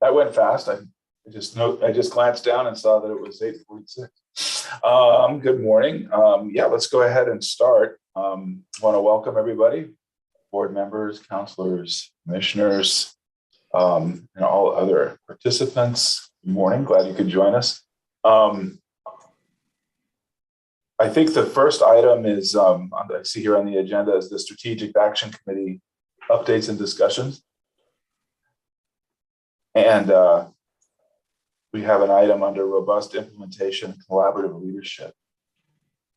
That went fast. I just glanced down and saw that it was 8:46. Good morning. Yeah, let's go ahead and start. I want to welcome everybody, board members, counselors, commissioners, and all other participants. Good morning. Glad you could join us. I think the first item is, I see here on the agenda, is the Strategic Action Committee updates and discussions. And we have an item under robust implementation, collaborative leadership.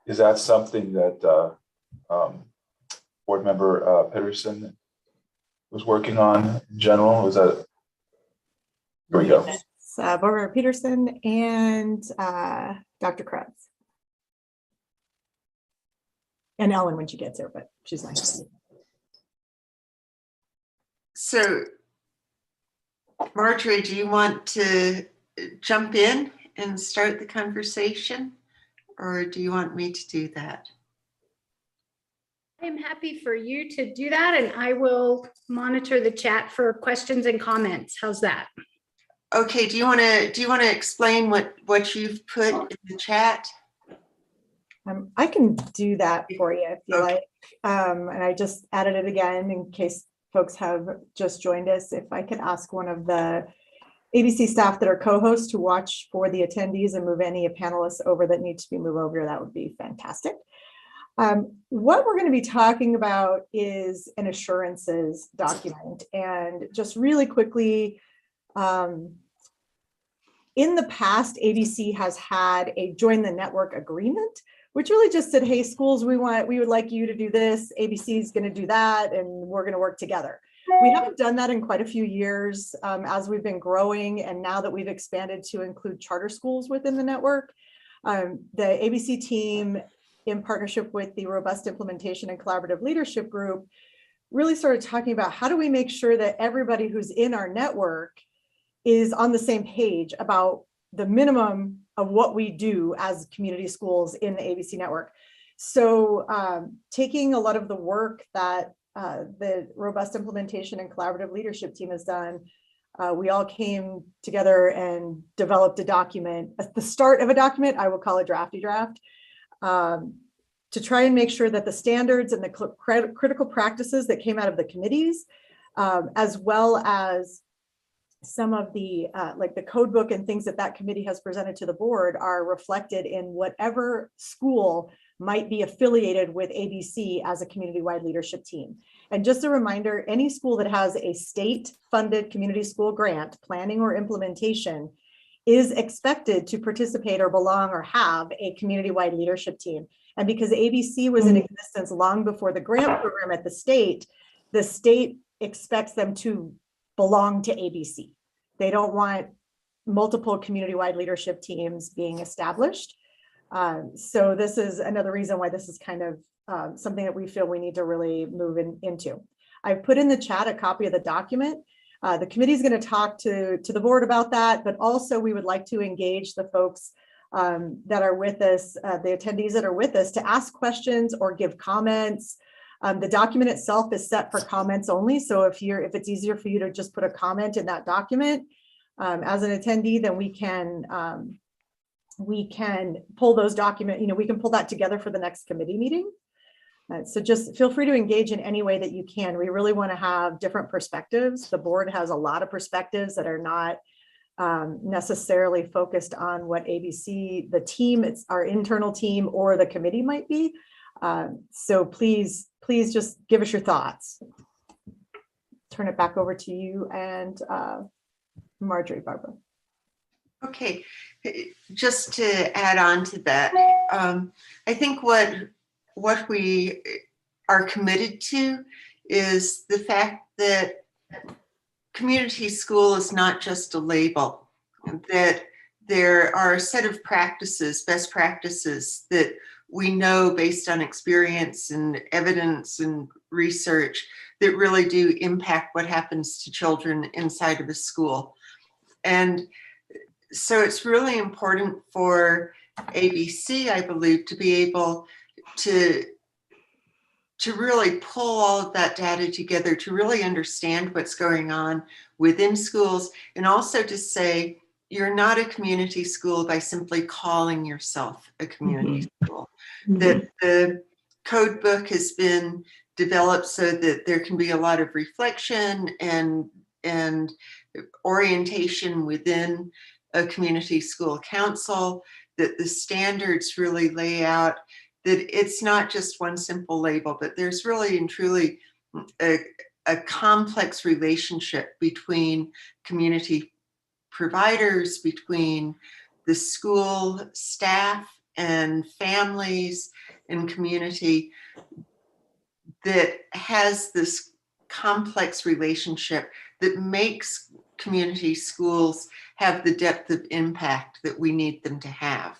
Is that something that board member Peterson was working on in general? Was that, here we go. Yes, board member Peterson and Dr. Krebs. And Ellen when she gets here, but she's nice. So, Marjorie, do you want to jump in and start the conversation, or do you want me to do that? I'm happy for you to do that, and I will monitor the chat for questions and comments. How's that? Okay. Do you want to explain what you've put in the chat? I can do that for you if you like. And I just added it again in case folks have just joined us. If I could ask one of the ABC staff that are co-hosts to watch for the attendees and move any panelists over that need to be moved over, that would be fantastic. What we're going to be talking about is an assurances document. And just really quickly, in the past, ABC has had a join the network agreement, which really just said, hey, schools, we would like you to do this, ABC is going to do that, and we're going to work together. We haven't done that in quite a few years as we've been growing, and now that we've expanded to include charter schools within the network, the ABC team, in partnership with the Robust Implementation and Collaborative Leadership Group, really started talking about how do we make sure that everybody who's in our network is on the same page about the minimum of what we do as community schools in the ABC network. So taking a lot of the work that the Robust Implementation and Collaborative Leadership team has done, we all came together and developed a document, at the start of a document, I will call it drafty draft, to try and make sure that the standards and the critical practices that came out of the committees, as well as some of the like the code book and things that committee has presented to the board are reflected in whatever school might be affiliated with ABC as a community-wide leadership team. And just a reminder, any school that has a state-funded community school grant, planning or implementation, is expected to participate or belong or have a community-wide leadership team. And because ABC was in existence long before the grant program at the state expects them to belong to ABC. They don't want multiple community-wide leadership teams being established. So this is another reason why this is kind of something that we feel we need to really move into. I've put in the chat a copy of the document. The committee is going to talk to the board about that, but also we would like to engage the folks that are with us, the attendees that are with us, to ask questions or give comments. The document itself is set for comments only. So if it's easier for you to just put a comment in that document as an attendee, then we can pull those documents, we can pull that together for the next committee meeting. So just feel free to engage in any way that you can. We really want to have different perspectives. The board has a lot of perspectives that are not necessarily focused on what ABC, the team, it's our internal team or the committee might be. So please just give us your thoughts. Turn it back over to you and Marjorie, Barbara. Okay, just to add on to that, I think what we are committed to is the fact that community school is not just a label, that there are a set of practices, best practices that we know based on experience and evidence and research that really do impact what happens to children inside of a school. And so it's really important for ABC, I believe, to be able to really pull all of that data together to really understand what's going on within schools, and also to say you're not a community school by simply calling yourself a community school. That the code book has been developed so that there can be a lot of reflection and orientation within a community school council, that the standards really lay out that it's not just one simple label, but there's really and truly a complex relationship between community providers, between the school staff and families and community, that has this complex relationship that makes community schools have the depth of impact that we need them to have.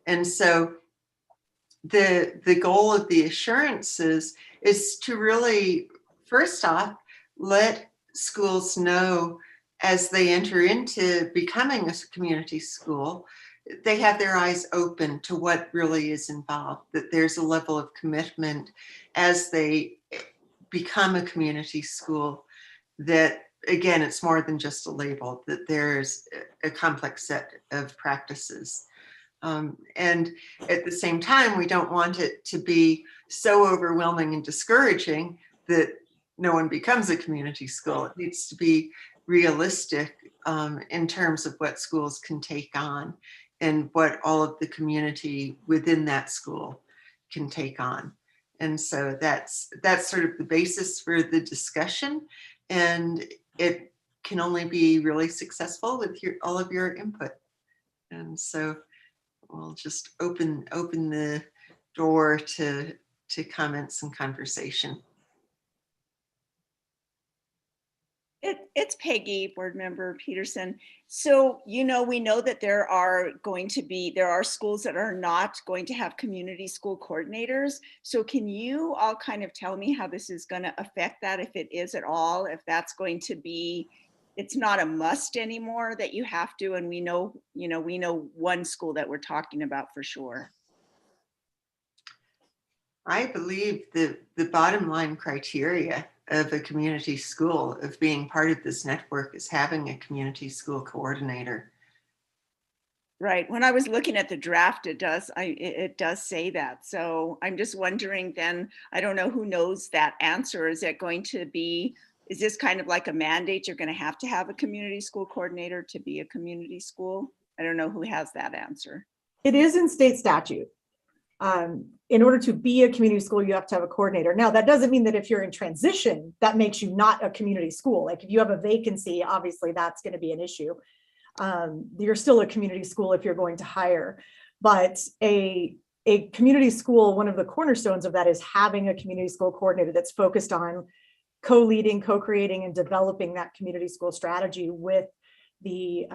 And so the goal of the assurances is to really, first off, let schools know as they enter into becoming a community school, they have their eyes open to what really is involved, that there's a level of commitment as they become a community school, that again, it's more than just a label, that there's a complex set of practices. And at the same time, we don't want it to be so overwhelming and discouraging that no one becomes a community school. It needs to be realistic in terms of what schools can take on and what all of the community within that school can take on. And so that's sort of the basis for the discussion, and it can only be really successful with all of your input. And so we'll just open the door to comments and conversation. It's Peggy, Board Member Peterson. So, we know that there are schools that are not going to have community school coordinators. So can you all kind of tell me how this is going to affect that, if it is at all, if that's going to be, it's not a must anymore that you have to, and we know one school that we're talking about for sure. I believe the bottom line criteria of a community school, of being part of this network, is having a community school coordinator. Right. When I was looking at the draft, it does say that. So I'm just wondering then, I don't know who knows that answer. Is this kind of like a mandate? You're going to have a community school coordinator to be a community school? I don't know who has that answer. It is in state statute. In order to be a community school, you have to have a coordinator. Now, that doesn't mean that if you're in transition, that makes you not a community school. Like if you have a vacancy, obviously that's going to be an issue. You're still a community school if you're going to hire. But a community school, one of the cornerstones of that is having a community school coordinator that's focused on co-leading, co-creating, and developing that community school strategy with the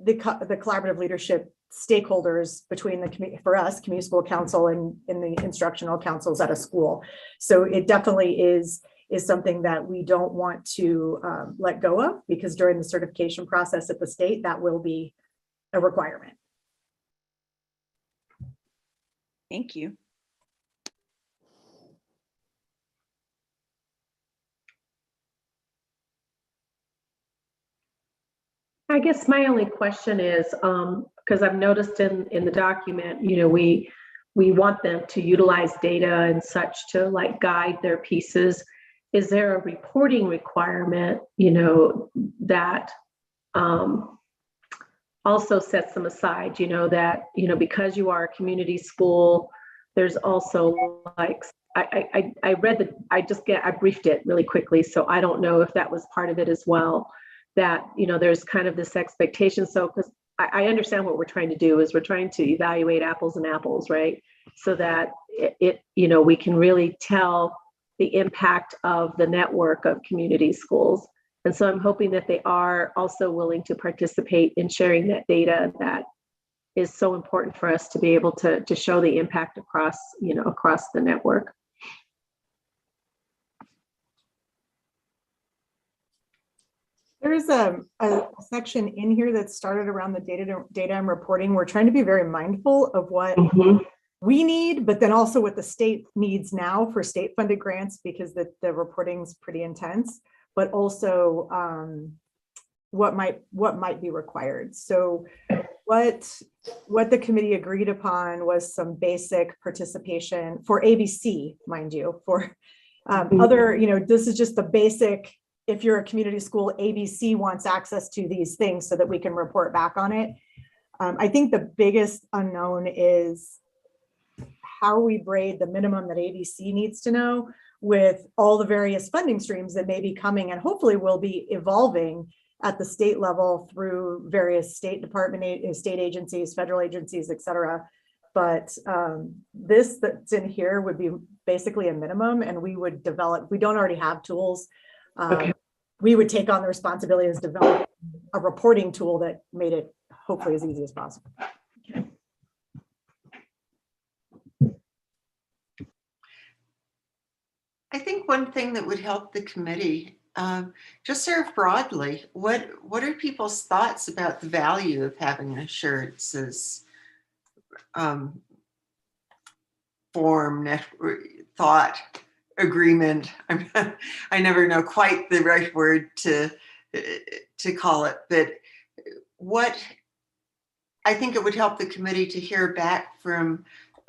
collaborative leadership stakeholders between for us, community school council and in the instructional councils at a school. So it definitely is something that we don't want to let go of, because during the certification process at the state, that will be a requirement. Thank you. I guess my only question is, because I've noticed in the document, we want them to utilize data and such to like guide their pieces. Is there a reporting requirement, that also sets them aside, that, because you are a community school, there's also like, I read I briefed it really quickly, so I don't know if that was part of it as well, that, there's kind of this expectation. So, because I understand what we're trying to do is we're trying to evaluate apples and apples, right? So that we can really tell the impact of the network of community schools. And so I'm hoping that they are also willing to participate in sharing that data that is so important for us to be able to show the impact across the network. There's a section in here that started around the data and reporting. We're trying to be very mindful of what we need, but then also what the state needs now for state funded grants, because the reporting is pretty intense, but also what might be required. So what the committee agreed upon was some basic participation for ABC, mind you, for other, this is just the basic, if you're a community school, ABC wants access to these things so that we can report back on it. I think the biggest unknown is how we braid the minimum that ABC needs to know with all the various funding streams that may be coming and hopefully will be evolving at the state level through various state agencies, federal agencies, et cetera. But this that's in here would be basically a minimum, and we would develop, we don't already have tools. Okay. We would take on the responsibility of developing a reporting tool that made it hopefully as easy as possible. I think one thing that would help the committee, just sort of broadly, what are people's thoughts about the value of having assurances form, thought, agreement? I never know quite the right word to call it, but what I think it would help the committee to hear back from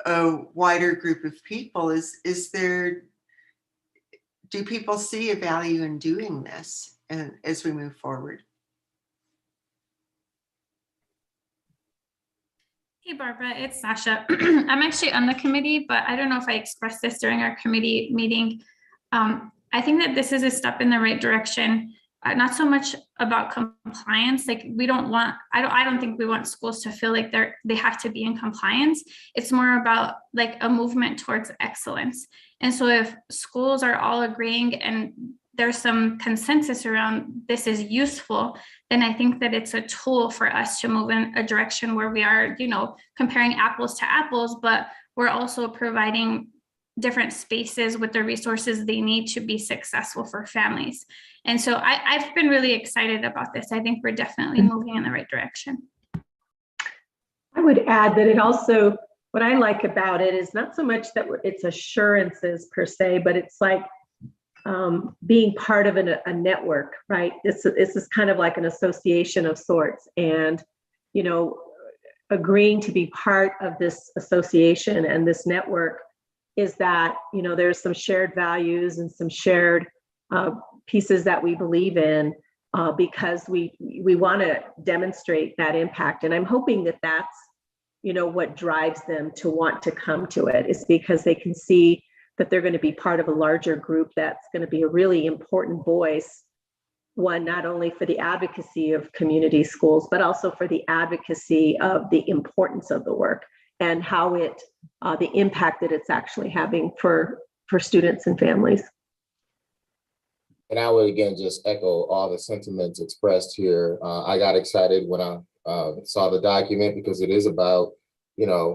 a wider group of people is there, do people see a value in doing this and as we move forward? Hey, Barbara, it's Sasha. I'm actually on the committee, but I don't know if I expressed this during our committee meeting. I think that this is a step in the right direction. Not so much about compliance. Like we don't want, I don't think we want schools to feel like they have to be in compliance. It's more about like a movement towards excellence. And so if schools are all agreeing and there's some consensus around this is useful, then I think that it's a tool for us to move in a direction where we are, comparing apples to apples, but we're also providing different spaces with the resources they need to be successful for families. And so I've been really excited about this. I think we're definitely moving in the right direction. I would add that it also, what I like about it is not so much that it's assurances per se, but it's like being part of a network, right? This is kind of like an association of sorts, and agreeing to be part of this association and this network is that there's some shared values and some shared pieces that we believe in because we want to demonstrate that impact. And I'm hoping that that's what drives them to want to come to it, is because they can see that they're going to be part of a larger group that's going to be a really important voice, one, not only for the advocacy of community schools, but also for the advocacy of the importance of the work and how the impact that it's actually having for students and families. And I would again just echo all the sentiments expressed here. I got excited when I saw the document because it is about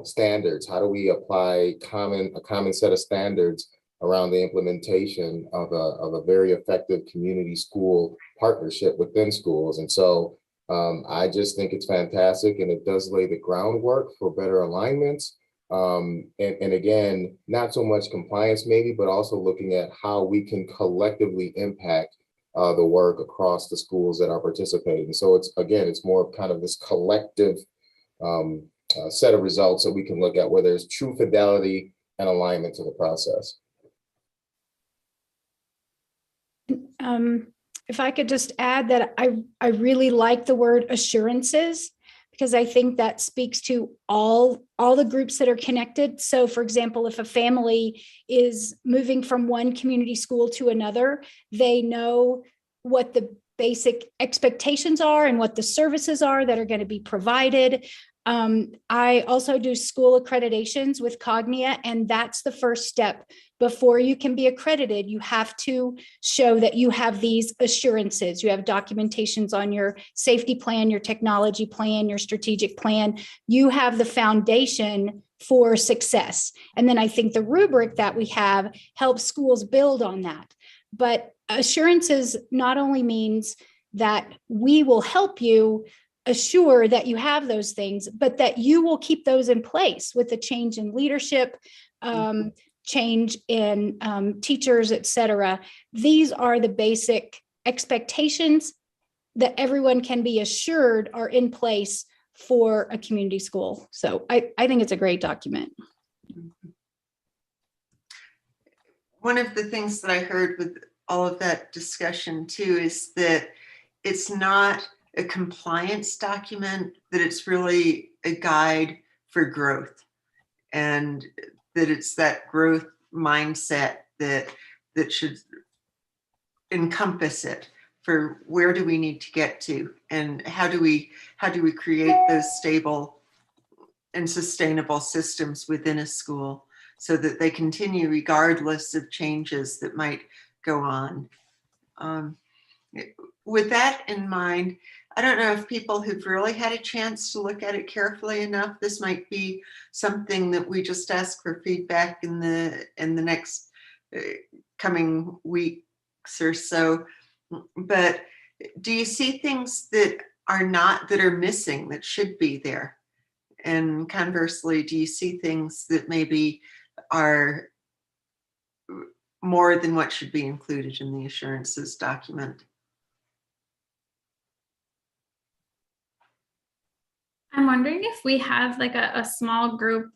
standards. How do we apply a common set of standards around the implementation of a very effective community school partnership within schools? And so I just think it's fantastic, and it does lay the groundwork for better alignments. And again, not so much compliance maybe, but also looking at how we can collectively impact the work across the schools that are participating. So it's more of kind of this collective set of results that we can look at where there's true fidelity and alignment to the process. If I could just add that I really like the word assurances, because I think that speaks to all the groups that are connected. So for example, if a family is moving from one community school to another, they know what the basic expectations are and what the services are that are going to be provided. I also do school accreditations with Cognia, and that's the first step. Before you can be accredited, you have to show that you have these assurances. You have documentations on your safety plan, your technology plan, your strategic plan. You have the foundation for success. And then I think the rubric that we have helps schools build on that. But assurances not only means that we will help you assure that you have those things, but that you will keep those in place with the change in leadership, change in teachers, et cetera. These are the basic expectations that everyone can be assured are in place for a community school. So I think it's a great document. One of the things that I heard with all of that discussion too is that it's not a compliance document, that it's really a guide for growth, and that it's that growth mindset that should encompass it, for where do we need to get to, and how do we create those stable and sustainable systems within a school so that they continue regardless of changes that might go on. With that in mind, I don't know if people who've really had a chance to look at it carefully enough, this might be something that we just ask for feedback in the next coming weeks or so. But do you see things that are missing that should be there? And conversely, do you see things that maybe are more than what should be included in the assurances document? I'm wondering if we have like a small group,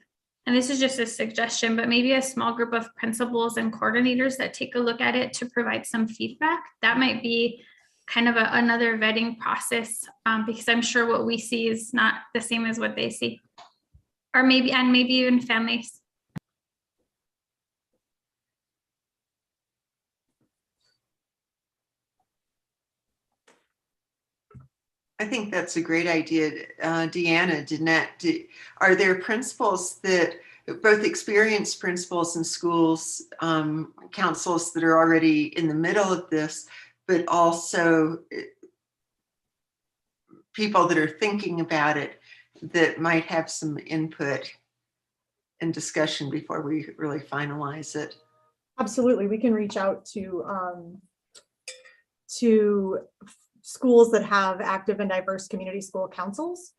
and this is just a suggestion, but maybe a small group of principals and coordinators that take a look at it to provide some feedback. That might be kind of another vetting process, because I'm sure what we see is not the same as what they see. Or maybe even families. I think that's a great idea. Deanna, are there principals that, both experienced principals and schools councils that are already in the middle of this, but also people that are thinking about it that might have some input and discussion before we really finalize it? Absolutely, we can reach out to schools that have active and diverse community school councils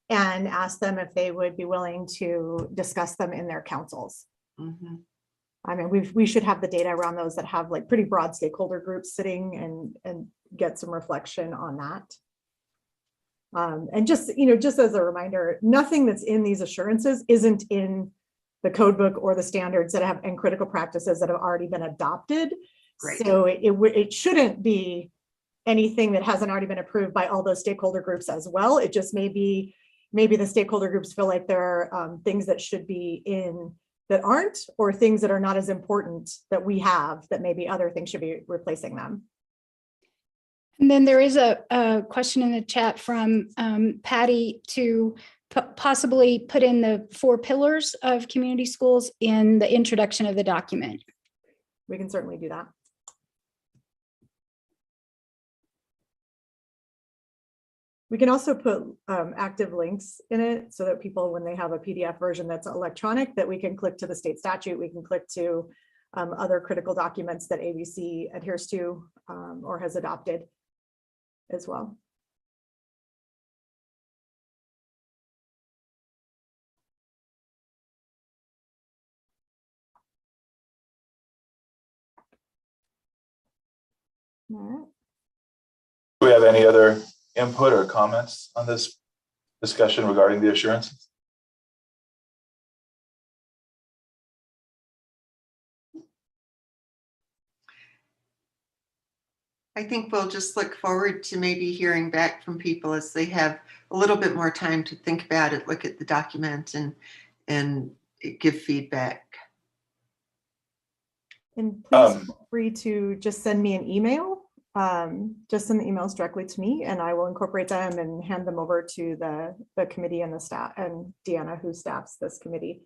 and ask them if they would be willing to discuss them in their councils. Mm-hmm. I mean, we should have the data around those that have like pretty broad stakeholder groups sitting and get some reflection on that. And just as a reminder, nothing that's in these assurances isn't in the code book or the standards that have and critical practices that have already been adopted. Right. So it shouldn't be anything that hasn't already been approved by all those stakeholder groups as well. It just maybe the stakeholder groups feel like there are things that should be in that aren't, or things that are not as important that we have, that maybe other things should be replacing them. And then there is a question in the chat from Patty to possibly put in the 4 pillars of community schools in the introduction of the document. We can certainly do that. We can also put active links in it so that people, when they have a PDF version that's electronic, that we can click to the state statute, we can click to other critical documents that ABC adheres to or has adopted as well. All right. Do we have any other input or comments on this discussion regarding the assurances? I think we'll just look forward to maybe hearing back from people as they have a little bit more time to think about it, look at the document and give feedback. And please feel free to just send me an email. Just send the emails directly to me and I will incorporate them and hand them over to the committee and the staff and Deanna, who staffs this committee,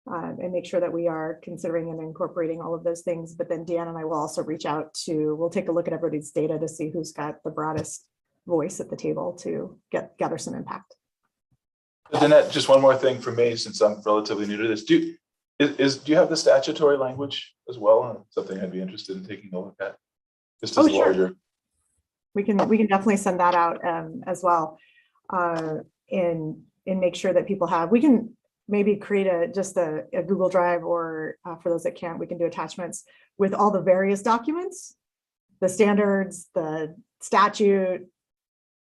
and make sure that we are considering and incorporating all of those things. But then Deanna and I will also reach out we'll take a look at everybody's data to see who's got the broadest voice at the table to gather some impact. Danette, just one more thing for me, since I'm relatively new to this. Do you have the statutory language as well? Something I'd be interested in taking a look at. Just as sure. larger. We can definitely send that out as well, and make sure that people have. We can maybe create a Google Drive, or for those that can't, we can do attachments with all the various documents, the standards, the statute,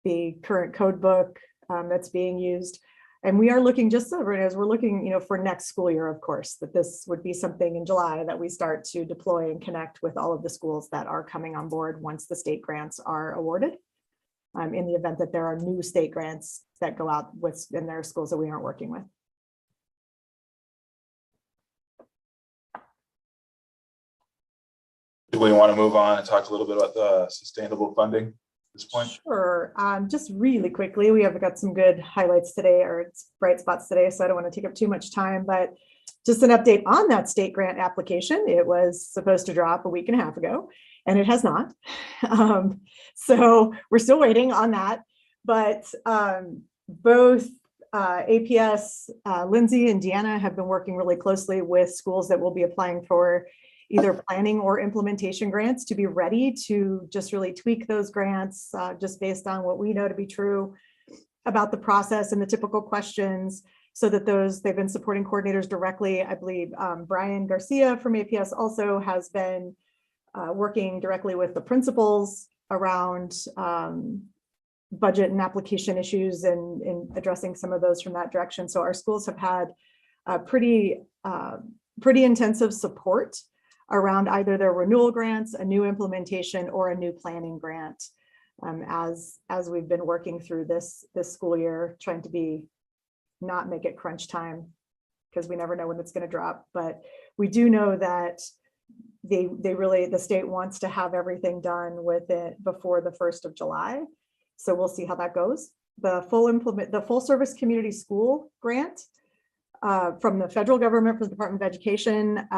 the current code book that's being used. And we are looking, just so as we're looking, for next school year, of course, that this would be something in July that we start to deploy and connect with all of the schools that are coming on board once the state grants are awarded. In the event that there are new state grants that go out in their schools that we aren't working with. Do we want to move on and talk a little bit about the sustainable funding at this point? Sure. Just really quickly, we have got some good highlights today, or bright spots today, so I don't want to take up too much time, but just an update on that state grant application. It was supposed to drop a week and a half ago, and it has not. So we're still waiting on that, but both APS, Lindsay and Deanna have been working really closely with schools that will be applying for either planning or implementation grants to be ready to just really tweak those grants just based on what we know to be true about the process and the typical questions, so that they've been supporting coordinators directly. I believe Brian Garcia from APS also has been working directly with the principals around budget and application issues and addressing some of those from that direction. So our schools have had pretty intensive support around either their renewal grants, a new implementation, or a new planning grant as we've been working through this school year, trying to not make it crunch time, because we never know when it's going to drop. But we do know that the state wants to have everything done with it before the 1st of July. So we'll see how that goes. The full service community school grant from the federal government, from the Department of Education,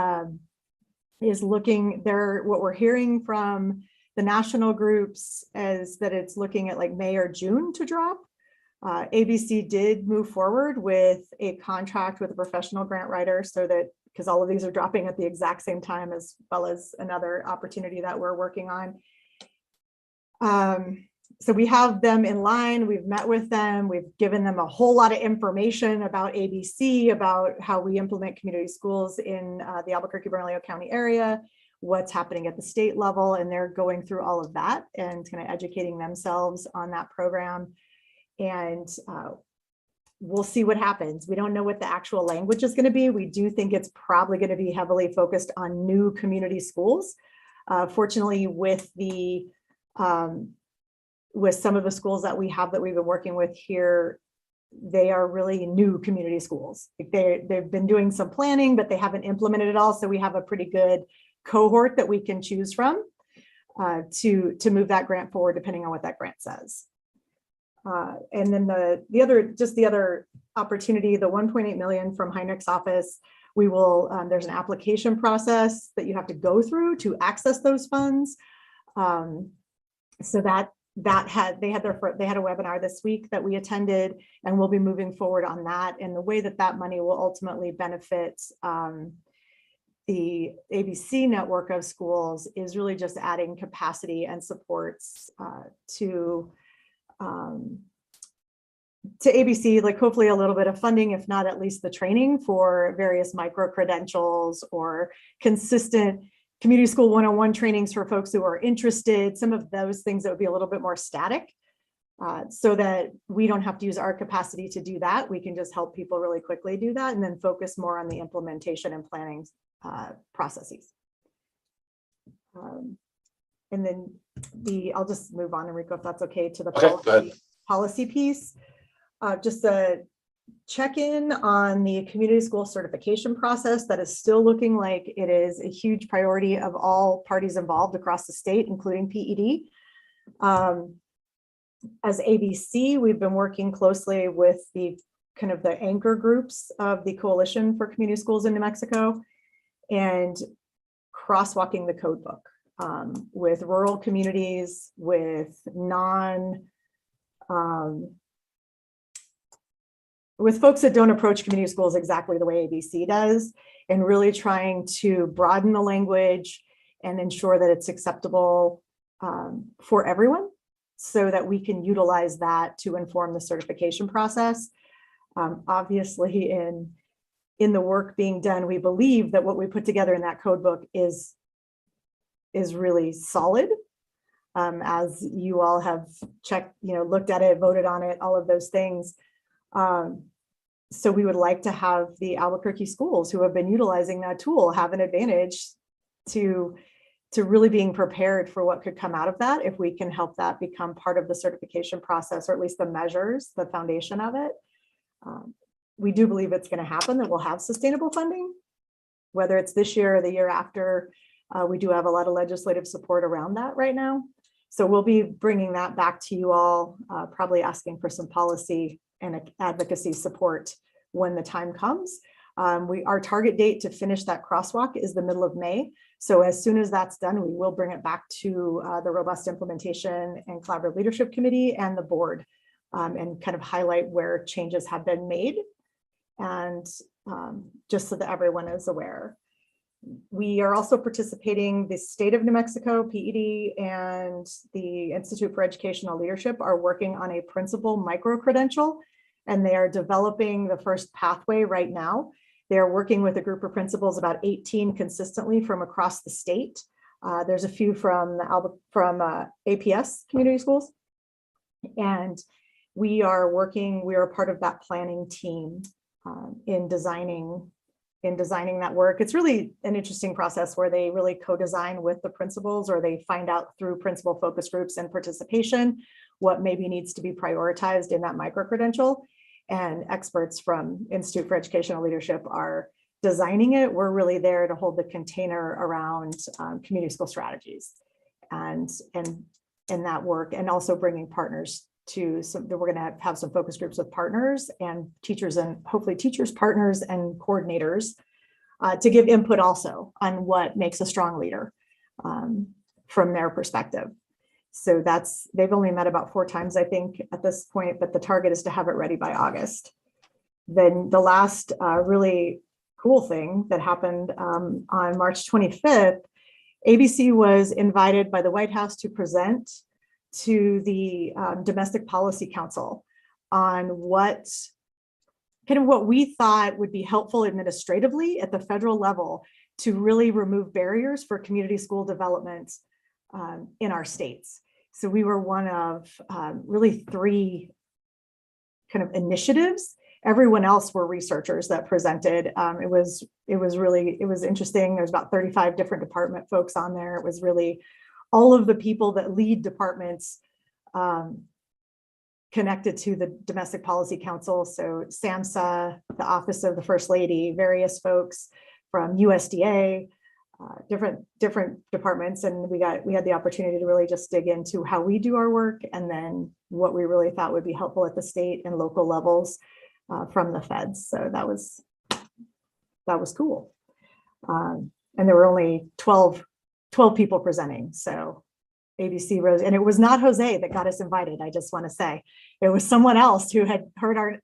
is looking there. What we're hearing from the national groups is that it's looking at like May or June to drop. ABC did move forward with a contract with a professional grant writer, so that, because all of these are dropping at the exact same time, as well as another opportunity that we're working on. So we have them in line, we've met with them, we've given them a whole lot of information about ABC, about how we implement community schools in the Albuquerque-Bernalillo County area, what's happening at the state level, and they're going through all of that and kind of educating themselves on that program. And we'll see what happens. We don't know what the actual language is going to be. We do think it's probably going to be heavily focused on new community schools. Fortunately, with some of the schools that we've been working with here, they are really new community schools. They've been doing some planning, but they haven't implemented it all. So we have a pretty good cohort that we can choose from to move that grant forward, depending on what that grant says. And then the other opportunity, the 1.8 million from Heinrich's office, we will, there's an application process that you have to go through to access those funds. So they had a webinar this week that we attended, and we'll be moving forward on that. And the way that money will ultimately benefit the ABC network of schools is really just adding capacity and supports to ABC, like hopefully a little bit of funding, if not at least the training for various micro credentials or consistent community school 101 trainings for folks who are interested, some of those things that would be a little bit more static, so that we don't have to use our capacity to do that. We can just help people really quickly do that and then focus more on the implementation and planning processes. And then I'll just move on, Enrico, if that's okay, to the policy piece. Just a check-in on the community school certification process that is still looking like it is a huge priority of all parties involved across the state, including PED. As ABC, we've been working closely with the anchor groups of the Coalition for Community Schools in New Mexico and crosswalking the code book with rural communities, with with folks that don't approach community schools exactly the way ABC does, and really trying to broaden the language and ensure that it's acceptable for everyone, so that we can utilize that to inform the certification process. Obviously, in the work being done, we believe that what we put together in that code book is really solid. as you all have checked, looked at it, voted on it, all of those things. So we would like to have the Albuquerque schools who have been utilizing that tool have an advantage to really being prepared for what could come out of that if we can help that become part of the certification process, or at least the measures, the foundation of it. We do believe it's going to happen, that we'll have sustainable funding, whether it's this year or the year after. We do have a lot of legislative support around that right now. So we'll be bringing that back to you all, probably asking for some policy and advocacy support when the time comes. Our target date to finish that crosswalk is the middle of May. So as soon as that's done, we will bring it back to the Robust Implementation and Collaborative Leadership Committee and the board, and kind of highlight where changes have been made, and just so that everyone is aware. We are also participating, the state of New Mexico, PED, and the Institute for Educational Leadership are working on a principal micro-credential, and they are developing the first pathway right now. They're working with a group of principals, about 18 consistently from across the state. There's a few from APS community schools. And we are part of that planning team in designing that work. It's really an interesting process where they really co-design with the principals, or they find out through principal focus groups and participation what maybe needs to be prioritized in that micro-credential. And experts from Institute for Educational Leadership are designing it. We're really there to hold the container around community school strategies and that work, and also bringing partners to some. We're going to have some focus groups with partners and teachers, and hopefully teachers, partners, and coordinators to give input also on what makes a strong leader from their perspective. So they've only met about 4 times, I think, at this point, but the target is to have it ready by August. Then the last really cool thing that happened on March 25th, ABC was invited by the White House to present to the Domestic Policy Council on what we thought would be helpful administratively at the federal level to really remove barriers for community school development in our states. So we were one of really 3 kind of initiatives. Everyone else were researchers that presented. It was interesting. There's about 35 different department folks on there. It was really all of the people that lead departments connected to the Domestic Policy Council. So SAMHSA, the Office of the First Lady, various folks from USDA, different departments, and we had the opportunity to really just dig into how we do our work, and then what we really thought would be helpful at the state and local levels from the feds. So that was cool. And there were only 12 people presenting. So ABC rose, and it was not Jose that got us invited. I just want to say it was someone else who had heard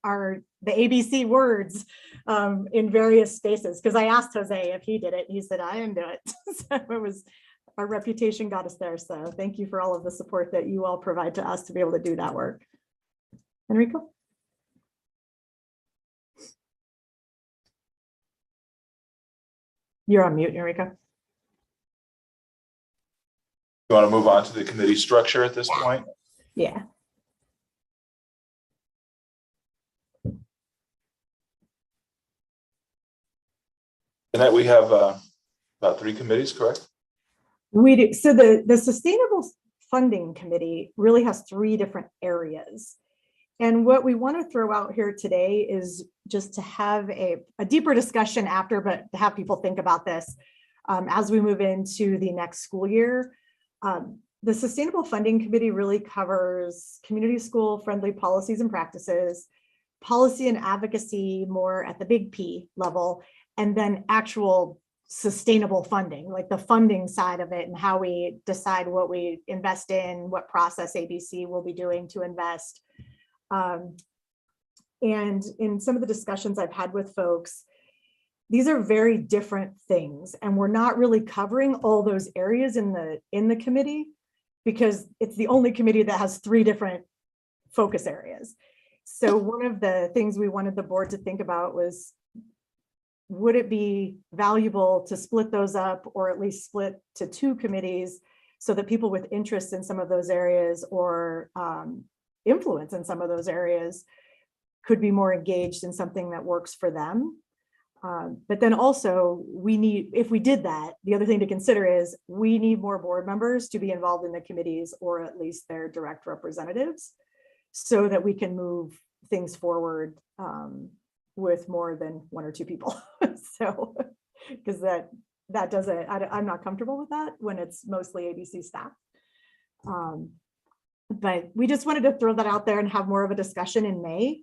the ABC words in various spaces. Because I asked Jose if he did it, he said I didn't do it. So it was, our reputation got us there. So thank you for all of the support that you all provide to us to be able to do that work. Enrico. You're on mute, Enrico. You want to move on to the committee structure at this point? Yeah. And that we have about 3 committees, correct? We do. So the Sustainable Funding Committee really has 3 different areas. And what we want to throw out here today is just to have a deeper discussion after, but to have people think about this as we move into the next school year. The Sustainable Funding Committee really covers community school friendly policies and practices, policy and advocacy more at the big P level, and then actual sustainable funding, like the funding side of it and how we decide what we invest in, what process ABC will be doing to invest. And in some of the discussions I've had with folks, these are very different things, and we're not really covering all those areas in the committee because it's the only committee that has 3 different focus areas. So one of the things we wanted the board to think about was, would it be valuable to split those up, or at least split to 2 committees so that people with interest in some of those areas or influence in some of those areas could be more engaged in something that works for them. But then also we need, if we did that, the other thing to consider is we need more board members to be involved in the committees, or at least their direct representatives, so that we can move things forward with more than one or two people. So, because that doesn't, I'm not comfortable with that when it's mostly ABC staff. But we just wanted to throw that out there and have more of a discussion in May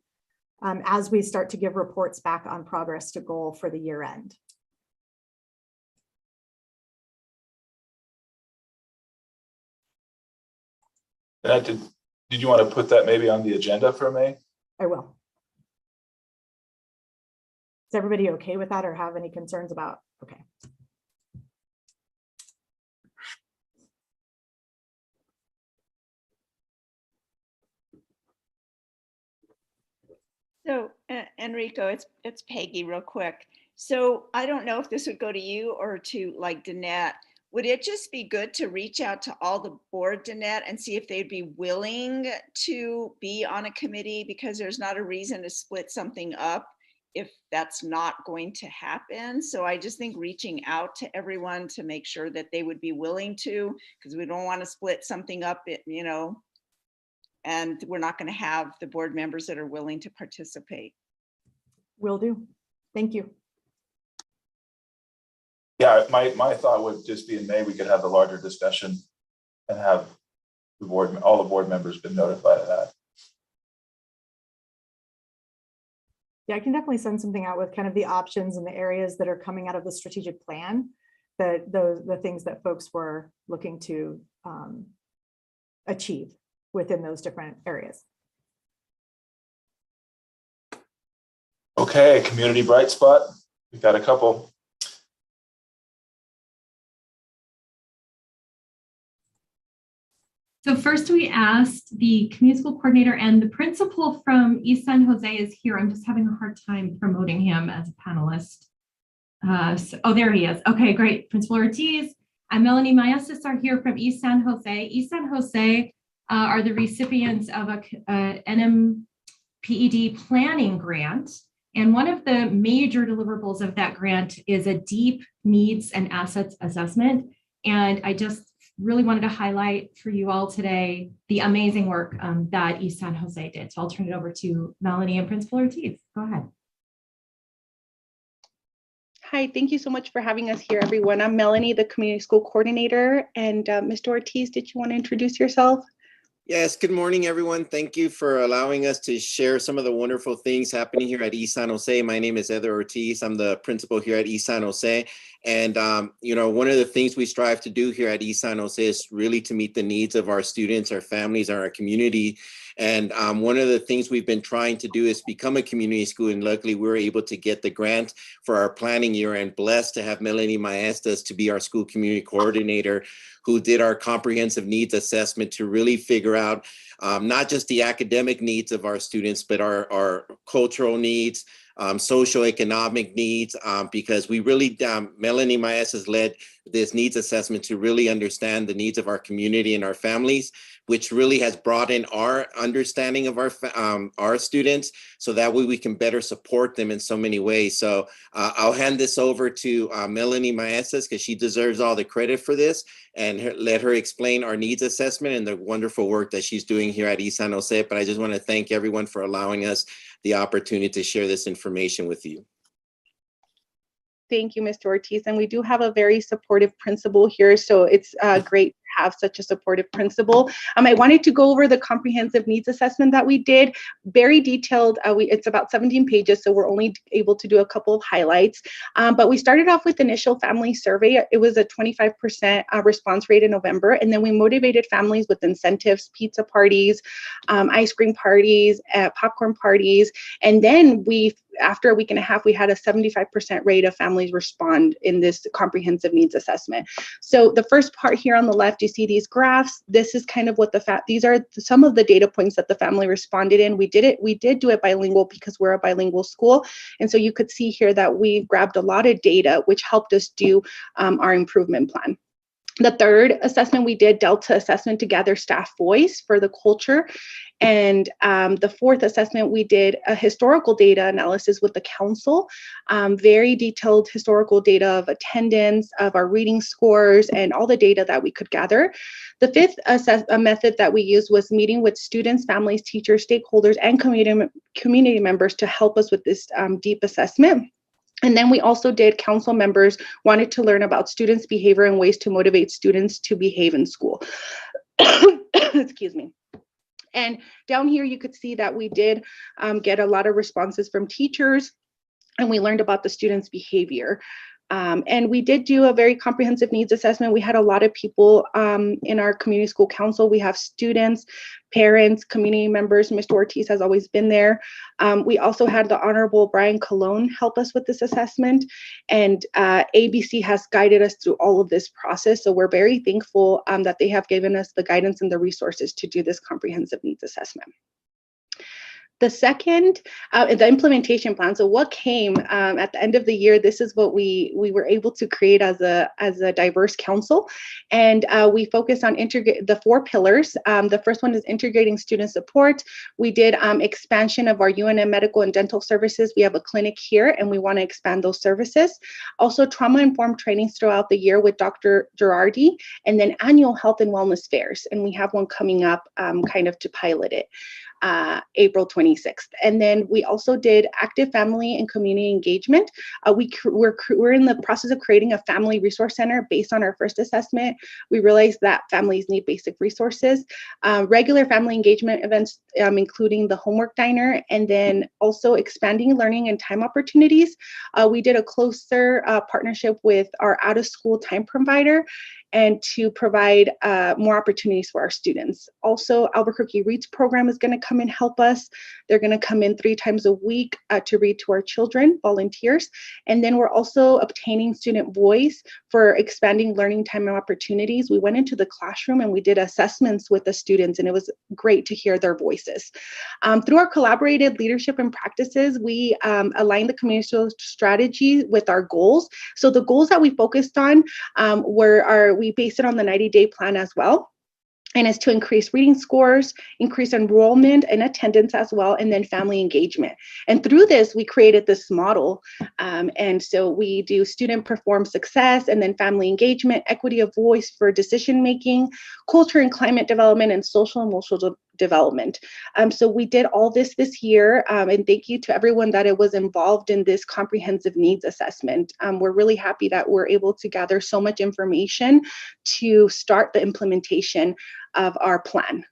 as we start to give reports back on progress to goal for the year end. Did you want to put that maybe on the agenda for May? I will. Is everybody okay with that or have any concerns about? Okay. So Enrico, it's Peggy real quick. So I don't know if this would go to you or to like Danette. Would it just be good to reach out to all the board, Danette, and see if they'd be willing to be on a committee? Because there's not a reason to split something up if that's not going to happen. So I just think reaching out to everyone to make sure that they would be willing to, because we don't want to split something up, you know, and we're not going to have the board members that are willing to participate. Will do. Thank you. Yeah, my thought would just be in May, we could have the larger discussion and have the board, all the board members been notified of that. Yeah, I can definitely send something out with kind of the options and the areas that are coming out of the strategic plan, that the things that folks were looking to achieve within those different areas. Okay, community bright spot. We've got a couple. So first we asked the community school coordinator, and the principal from East San Jose is here. I'm just having a hard time promoting him as a panelist. Oh, there he is. Okay, great. Principal Ortiz and Melanie Maestas are here from East San Jose. East San Jose are the recipients of a NMPED planning grant. And one of the major deliverables of that grant is a deep needs and assets assessment. And I just really wanted to highlight for you all today the amazing work that East San Jose did. So I'll turn it over to Melanie and Principal Ortiz. Go ahead. Hi, thank you so much for having us here, everyone. I'm Melanie, the community school coordinator. And Mr. Ortiz, did you want to introduce yourself? Yes, good morning, everyone. Thank you for allowing us to share some of the wonderful things happening here at East San Jose. My name is Heather Ortiz. I'm the principal here at East San Jose. And, you know, one of the things we strive to do here at East San Jose is really to meet the needs of our students, our families, our community. And one of the things we've been trying to do is become a community school. And luckily, we were able to get the grant for our planning year, and blessed to have Melanie Maestas to be our school community coordinator, who did our comprehensive needs assessment to really figure out not just the academic needs of our students, but our cultural needs, socioeconomic needs, because we really, Melanie Maestas led this needs assessment to really understand the needs of our community and our families, which really has brought in our understanding of our students, so that way we can better support them in so many ways. So I'll hand this over to Melanie Maestas, because she deserves all the credit for this, and let her explain our needs assessment and the wonderful work that she's doing here at East San Jose. But I just want to thank everyone for allowing us the opportunity to share this information with you. Thank you, Mr. Ortiz. And we do have a very supportive principal here, so it's great to have such a supportive principal. I wanted to go over the comprehensive needs assessment that we did. Very detailed. It's about 17 pages, so we're only able to do a couple of highlights. But we started off with initial family survey. It was a 25% response rate in November, and then we motivated families with incentives, pizza parties, ice cream parties, popcorn parties, and then after a week and a half, we had a 75% rate of families respond in this comprehensive needs assessment. So the first part here on the left, you see these graphs. This is kind of what these are some of the data points that the family responded in. We did do it bilingual because we're a bilingual school. And so you could see here that we grabbed a lot of data, which helped us do our improvement plan. The third assessment we did, Delta assessment, to gather staff voice for the culture. And the fourth assessment, we did a historical data analysis with the council, very detailed historical data of attendance, of our reading scores, and all the data that we could gather. The fifth method that we used was meeting with students, families, teachers, stakeholders, and community members to help us with this deep assessment. And then we also did, council members wanted to learn about students' behavior and ways to motivate students to behave in school. Excuse me. And down here, you could see that we did get a lot of responses from teachers, and we learned about the students' behavior. And we did do a very comprehensive needs assessment. We had a lot of people in our community school council. We have students, parents, community members. Mr. Ortiz has always been there. We also had the Honorable Brian Colon help us with this assessment. And ABC has guided us through all of this process. So we're very thankful that they have given us the guidance and the resources to do this comprehensive needs assessment. The second, the implementation plan. So what came at the end of the year, this is what we were able to create as a diverse council. And we focused on the 4 pillars. The first one is integrating student support. We did expansion of our UNM medical and dental services. We have a clinic here and we want to expand those services. Also trauma-informed trainings throughout the year with Dr. Girardi, and then annual health and wellness fairs. And we have one coming up kind of to pilot it. April 26th. And then we also did active family and community engagement. We're in the process of creating a family resource center based on our first assessment. We realized that families need basic resources, regular family engagement events, including the homework diner, and then also expanding learning and time opportunities. We did a closer partnership with our out-of-school time provider, and to provide more opportunities for our students. Also, Albuquerque Reads program is going to come and help us. They're going to come in 3 times a week to read to our children, volunteers. And then we're also obtaining student voice for expanding learning time and opportunities. We went into the classroom and we did assessments with the students, and it was great to hear their voices. Through our collaborated leadership and practices, we aligned the community strategy with our goals. So the goals that we focused on we based it on the 90-day plan as well. And is to increase reading scores, increase enrollment and attendance as well, and then family engagement. And through this, we created this model. And so we do student perform success, and then family engagement, equity of voice for decision-making, culture and climate development, and social and emotional development. So we did all this year, and thank you to everyone that it was involved in this comprehensive needs assessment. We're really happy that we're able to gather so much information to start the implementation of our plan.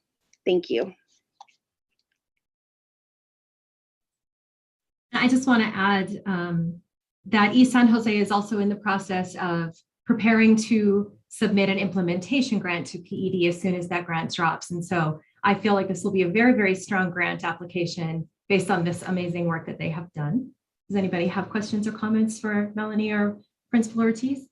Thank you. I just want to add that East San Jose is also in the process of preparing to submit an implementation grant to PED as soon as that grant drops. And so I feel like this will be a very, very strong grant application based on this amazing work that they have done. Does anybody have questions or comments for Melanie or Principal Ortiz?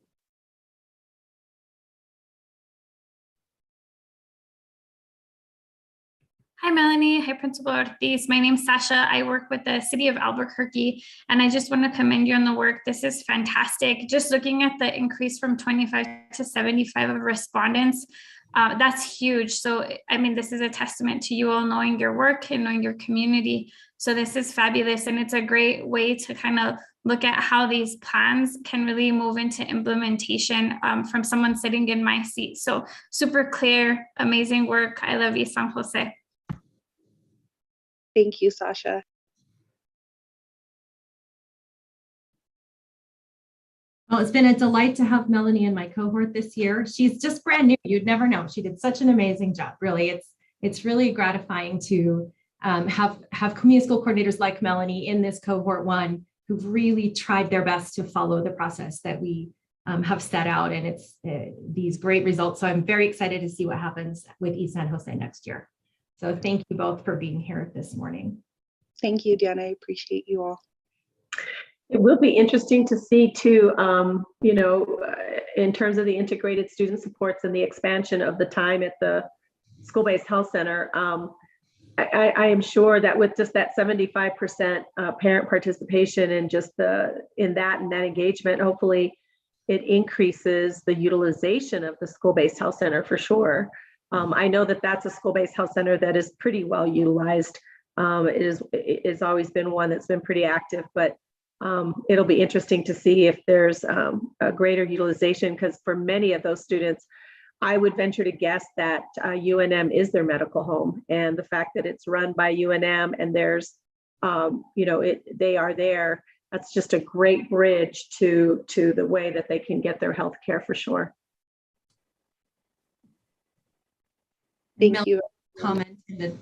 Hi, Melanie. Hi, Principal Ortiz. My name's Sasha. I work with the City of Albuquerque, and I just want to commend you on the work. This is fantastic. Just looking at the increase from 25 to 75 of respondents, that's huge. So, I mean, this is a testament to you all knowing your work and knowing your community. So this is fabulous, and it's a great way to kind of look at how these plans can really move into implementation from someone sitting in my seat. So super clear, amazing work. I love you, San Jose. Thank you, Sasha. Well, it's been a delight to have Melanie in my cohort this year. She's just brand new. You'd never know. She did such an amazing job. Really, it's really gratifying to have community school coordinators like Melanie in this cohort 1 who've really tried their best to follow the process that we have set out, and it's these great results. So I'm very excited to see what happens with East San Jose next year. So thank you both for being here this morning. Thank you, Diana. I appreciate you all. It will be interesting to see too, in terms of the integrated student supports and the expansion of the time at the school-based health center. I am sure that with just that 75% parent participation and just in that engagement, hopefully it increases the utilization of the school-based health center for sure. I know that that's a school-based health center that is pretty well utilized. It's always been one that's been pretty active, but it'll be interesting to see if there's a greater utilization, because for many of those students, I would venture to guess that UNM is their medical home, and the fact that it's run by UNM and there's, they are there. That's just a great bridge to the way that they can get their health care for sure. Thank you. Comment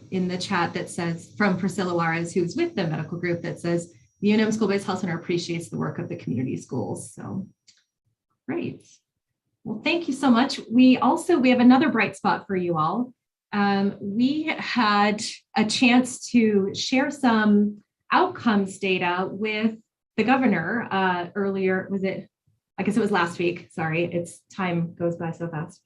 in the chat that says, from Priscilla Juarez, who's with the medical group, that says the UNM School-Based Health Center appreciates the work of the community schools. So great. Well, thank you so much. We have another bright spot for you all. We had a chance to share some outcomes data with the governor earlier. I guess it was last week. Sorry, time goes by so fast.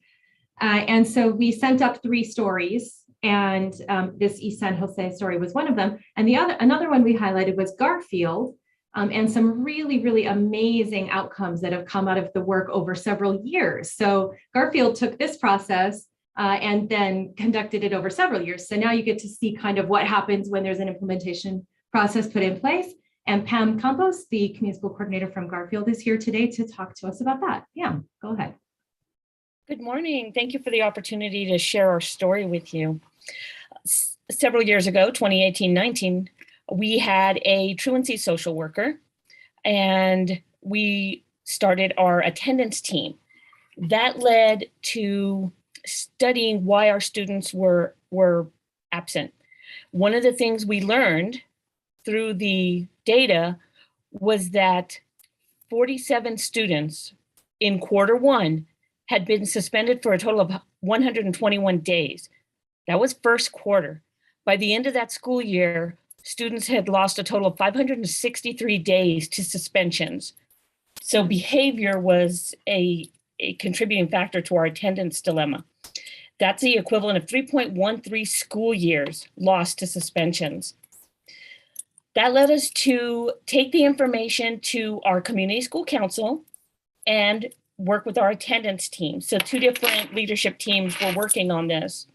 And so we sent up 3 stories, and this East San Jose story was one of them. And another one we highlighted was Garfield, and some really, really amazing outcomes that have come out of the work over several years. So Garfield took this process and then conducted it over several years. So now you get to see kind of what happens when there's an implementation process put in place. And Pam Campos, the community school coordinator from Garfield, is here today to talk to us about that. Pam, go ahead. Good morning. Thank you for the opportunity to share our story with you. Several years ago, 2018-19, we had a truancy social worker, and we started our attendance team. That led to studying why our students were absent. One of the things we learned through the data was that 47 students in Q1 had been suspended for a total of 121 days. That was first quarter. By the end of that school year, students had lost a total of 563 days to suspensions. So behavior was a contributing factor to our attendance dilemma. That's the equivalent of 3.13 school years lost to suspensions. That led us to take the information to our community school council and work with our attendance team. So 2 different leadership teams were working on this.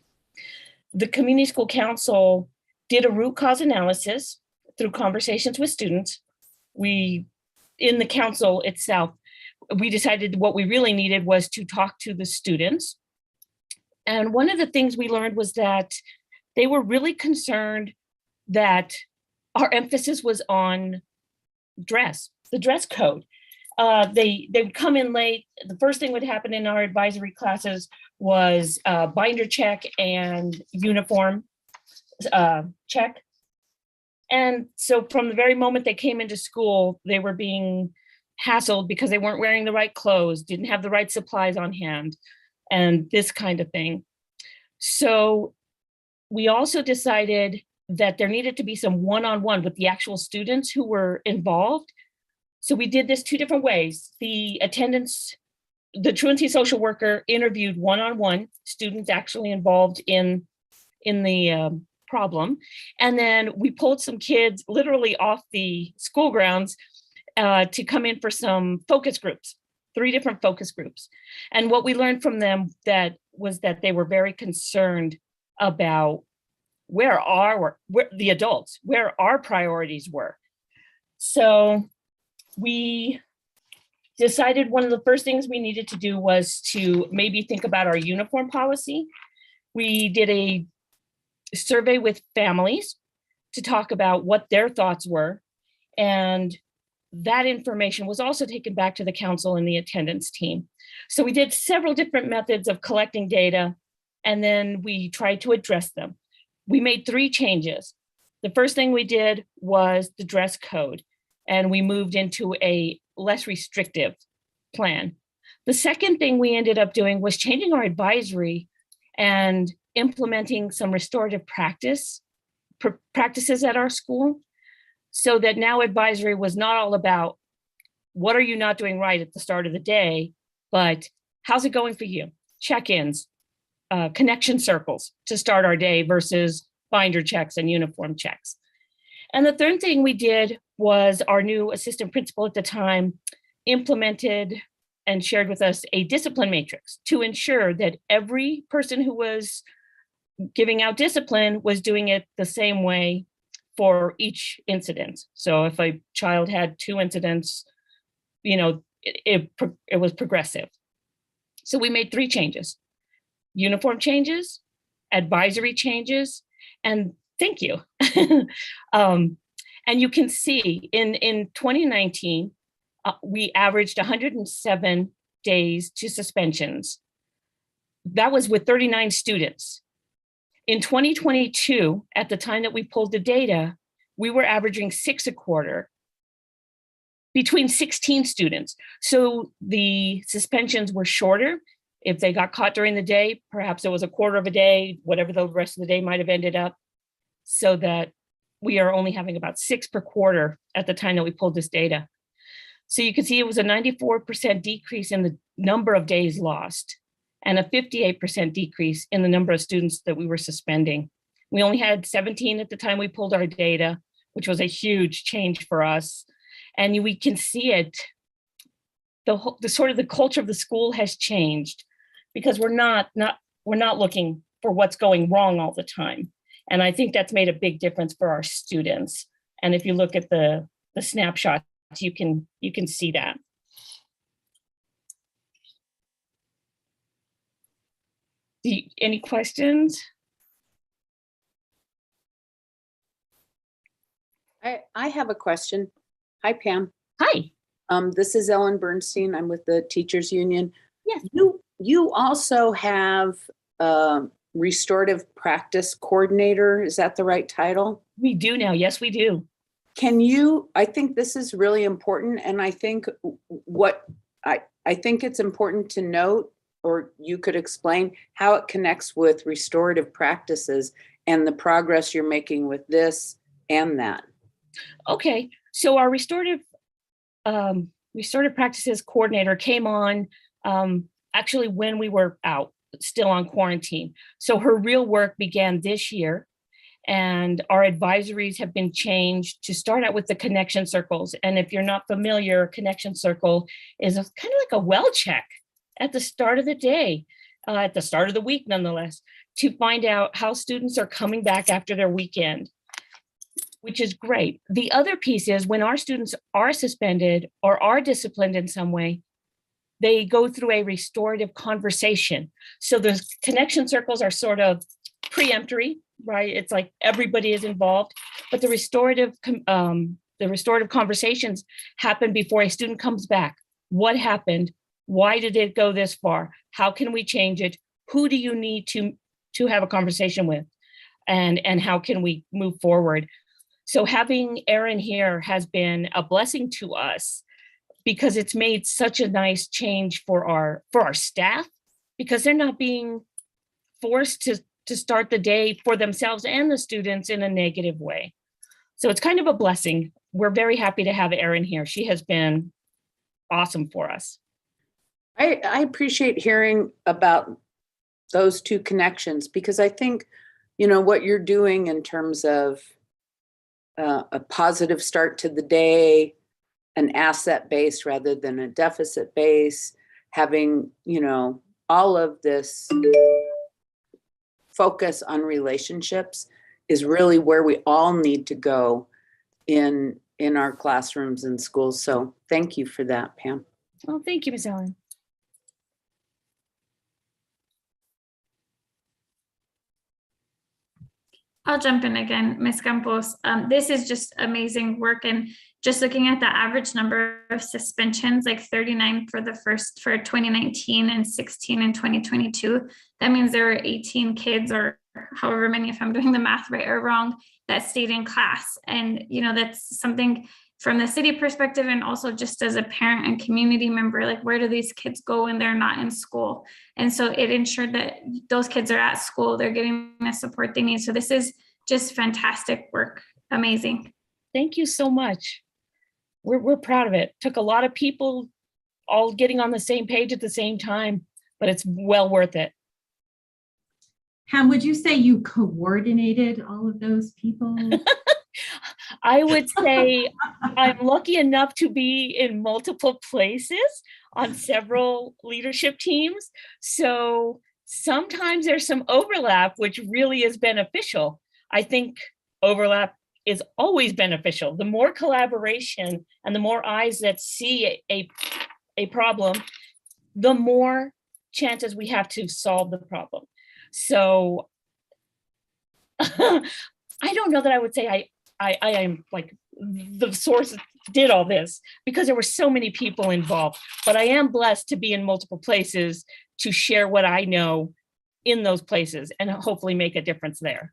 The community school council did a root cause analysis through conversations with students. In the council itself, we decided what we really needed was to talk to the students. And one of the things we learned was that they were really concerned that our emphasis was on the dress code. They would come in late. The first thing would happen in our advisory classes was binder check and uniform check. And so from the very moment they came into school, they were being hassled because they weren't wearing the right clothes, didn't have the right supplies on hand, and this kind of thing. So we also decided that there needed to be some one-on-one with the actual students who were involved. So we did this 2 different ways. The truancy social worker interviewed one-on-one students actually involved in the problem. And then we pulled some kids literally off the school grounds to come in for some focus groups, 3 different focus groups. And what we learned from them was that they were very concerned about where our priorities were. So we decided one of the first things we needed to do was to maybe think about our uniform policy. We did a survey with families to talk about what their thoughts were. And that information was also taken back to the council and the attendance team. So we did several different methods of collecting data, and then we tried to address them. We made 3 changes. The first thing we did was the dress code, and we moved into a less restrictive plan. The second thing we ended up doing was changing our advisory and implementing some restorative practices at our school, so that now advisory was not all about what are you not doing right at the start of the day, but how's it going for you? Check-ins, connection circles to start our day versus binder checks and uniform checks. And the third thing we did was our new assistant principal at the time implemented and shared with us a discipline matrix to ensure that every person who was giving out discipline was doing it the same way for each incident. So if a child had 2 incidents, it was progressive. So we made 3 changes: uniform changes, advisory changes, and thank you. And you can see in 2019, we averaged 107 days to suspensions. That was with 39 students. In 2022, at the time that we pulled the data, we were averaging 6 a quarter between 16 students. So the suspensions were shorter. If they got caught during the day, perhaps it was a quarter of a day, whatever the rest of the day might have ended up, so that we are only having about 6 per quarter at the time that we pulled this data. So you can see it was a 94% decrease in the number of days lost and a 58% decrease in the number of students that we were suspending. We only had 17 at the time we pulled our data, which was a huge change for us. And we can see it, the sort of the culture of the school has changed, because we're not looking for what's going wrong all the time. And I think that's made a big difference for our students. And if you look at the snapshots, you can see that. Any questions? I have a question. Hi, Pam. Hi. This is Ellen Bernstein. I'm with the Teachers Union. Yes. You also have restorative practice coordinator. Is that the right title? We do now. Yes, we do. I think this is really important. And I think I think it's important to note, or you could explain how it connects with restorative practices and the progress you're making with this and that. Okay, so our restorative practices coordinator came on actually when we were out, still on quarantine. So her real work began this year, and our advisories have been changed to start out with the connection circles. And if you're not familiar, connection circle is kind of like a well check at the start of the day, at the start of the week, nonetheless, to find out how students are coming back after their weekend, which is great. The other piece is when our students are suspended or are disciplined in some way, they go through a restorative conversation. So the connection circles are sort of preemptory, right? It's like everybody is involved, but the restorative conversations happen before a student comes back. What happened? Why did it go this far? How can we change it? Who do you need to have a conversation with? And how can we move forward? So having Erin here has been a blessing to us, because it's made such a nice change for our staff, because they're not being forced to start the day for themselves and the students in a negative way. So it's kind of a blessing. We're very happy to have Erin here. She has been awesome for us. I appreciate hearing about those two connections, because I think, what you're doing in terms of a positive start to the day, an asset base rather than a deficit base, having, all of this focus on relationships is really where we all need to go in our classrooms and schools. So thank you for that, Pam. Oh, thank you, Ms. Ellen. I'll jump in again, Ms. Campos. This is just amazing work, and just looking at the average number of suspensions, like 39 for 2019 and 16 in 2022. That means there were 18 kids, or however many, if I'm doing the math right or wrong, that stayed in class. And that's something from the city perspective, and also just as a parent and community member, like where do these kids go when they're not in school? And so it ensured that those kids are at school, they're getting the support they need. So this is just fantastic work. Amazing. Thank you so much. We're proud of it. Took a lot of people all getting on the same page at the same time, but it's well worth it. Pam, would you say you coordinated all of those people? I would say I'm lucky enough to be in multiple places on several leadership teams. So sometimes there's some overlap, which really is beneficial. I think overlap is always beneficial. The more collaboration and the more eyes that see a problem, the more chances we have to solve the problem. So I don't know that I would say I am like the source did all this, because there were so many people involved, but I am blessed to be in multiple places to share what I know in those places and hopefully make a difference there.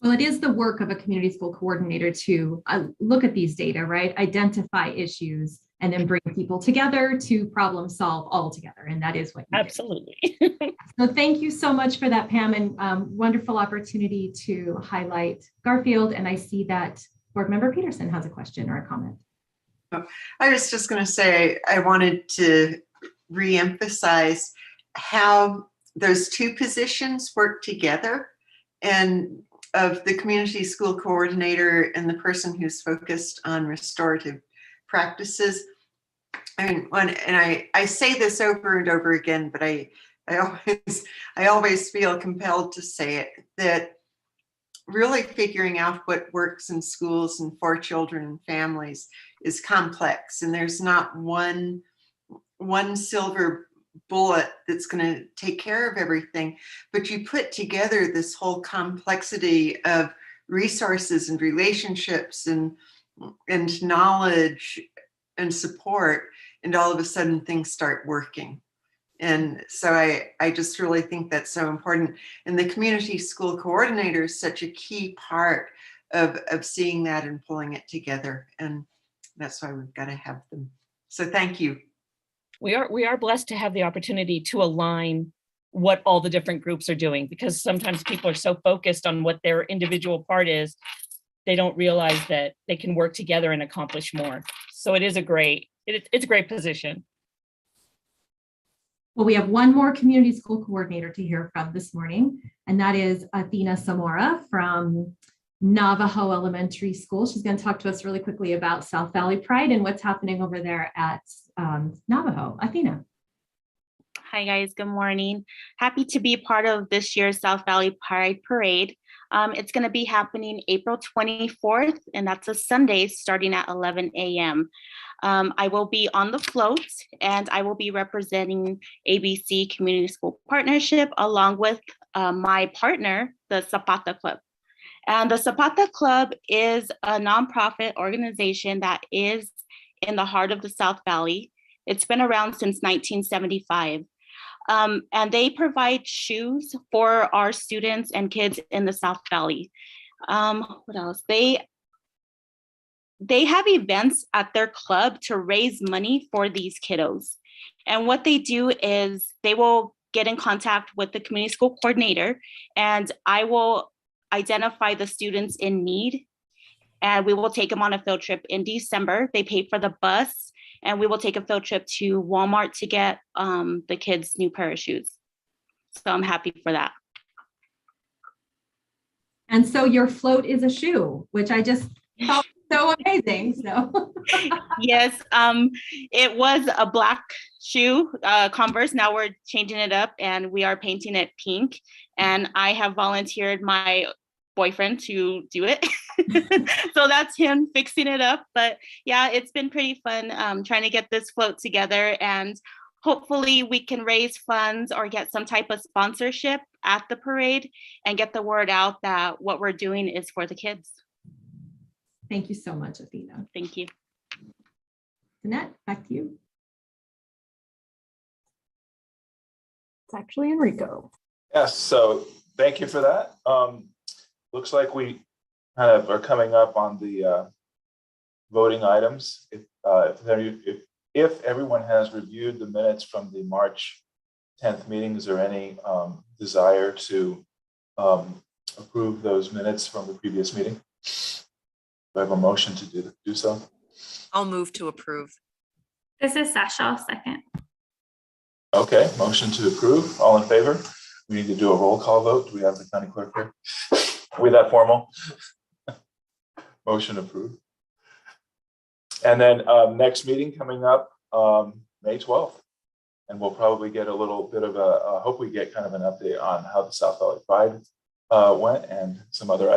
Well, it is the work of a community school coordinator to look at these data, right? Identify issues and then bring people together to problem solve all together. And that is what you Absolutely. did. So thank you so much for that, Pam, and wonderful opportunity to highlight Garfield. And I see that Board Member Peterson has a question or a comment. I was just going to say, I wanted to reemphasize how those two positions work together, and of the community school coordinator and the person who's focused on restorative practices. I mean, I say this over and over again, but I always feel compelled to say it, that really figuring out what works in schools and for children and families is complex, and there's not one silver bullet that's going to take care of everything, but you put together this whole complexity of resources and relationships and knowledge and support, and all of a sudden things start working. And so I just really think that's so important. And the community school coordinator is such a key part of seeing that and pulling it together. And that's why we've got to have them. So thank you. We are blessed to have the opportunity to align what all the different groups are doing, because sometimes people are so focused on what their individual part is, they don't realize that they can work together and accomplish more. So it is it's a great position. Well, we have one more community school coordinator to hear from this morning, and that is Athena Zamora from Navajo Elementary School. She's going to talk to us really quickly about South Valley Pride and what's happening over there at Navajo. Athena. Hi guys, good morning. Happy to be part of this year's South Valley Pride Parade. It's going to be happening April 24th, and that's a Sunday starting at 11 a.m. I will be on the float, and I will be representing ABC Community School Partnership along with my partner, the Zapata Club. And the Zapata Club is a nonprofit organization that is in the heart of the South Valley. It's been around since 1975. And they provide shoes for our students and kids in the South Valley. What else? They have events at their club to raise money for these kiddos. And what they do is they will get in contact with the community school coordinator, and I will identify the students in need, and we will take them on a field trip in December. They pay for the bus, and we will take a field trip to Walmart to get the kids new pair of shoes. So I'm happy for that. And so your float is a shoe, which I just thought was so amazing. So yes, it was a black shoe, Converse. Now we're changing it up and we are painting it pink. And I have volunteered my boyfriend to do it. So that's him fixing it up. But yeah, it's been pretty fun trying to get this float together, and hopefully we can raise funds or get some type of sponsorship at the parade and get the word out that what we're doing is for the kids. Thank you so much, Athena. Thank you. Annette, back to you. It's actually Enrico. Yes, so thank you for that. Looks like we kind of are coming up on the voting items. If everyone has reviewed the minutes from the March 10th meeting, is there any desire to approve those minutes from the previous meeting? Do I have a motion to do so? I'll move to approve. This is Sasha, I'll second. Okay, motion to approve. All in favor? We need to do a roll call vote. Do we have the county clerk here? Are we that formal? Motion approved. And then next meeting coming up May 12th. And we'll probably get a little bit of hope we get kind of an update on how the South Valley Pride went and some other items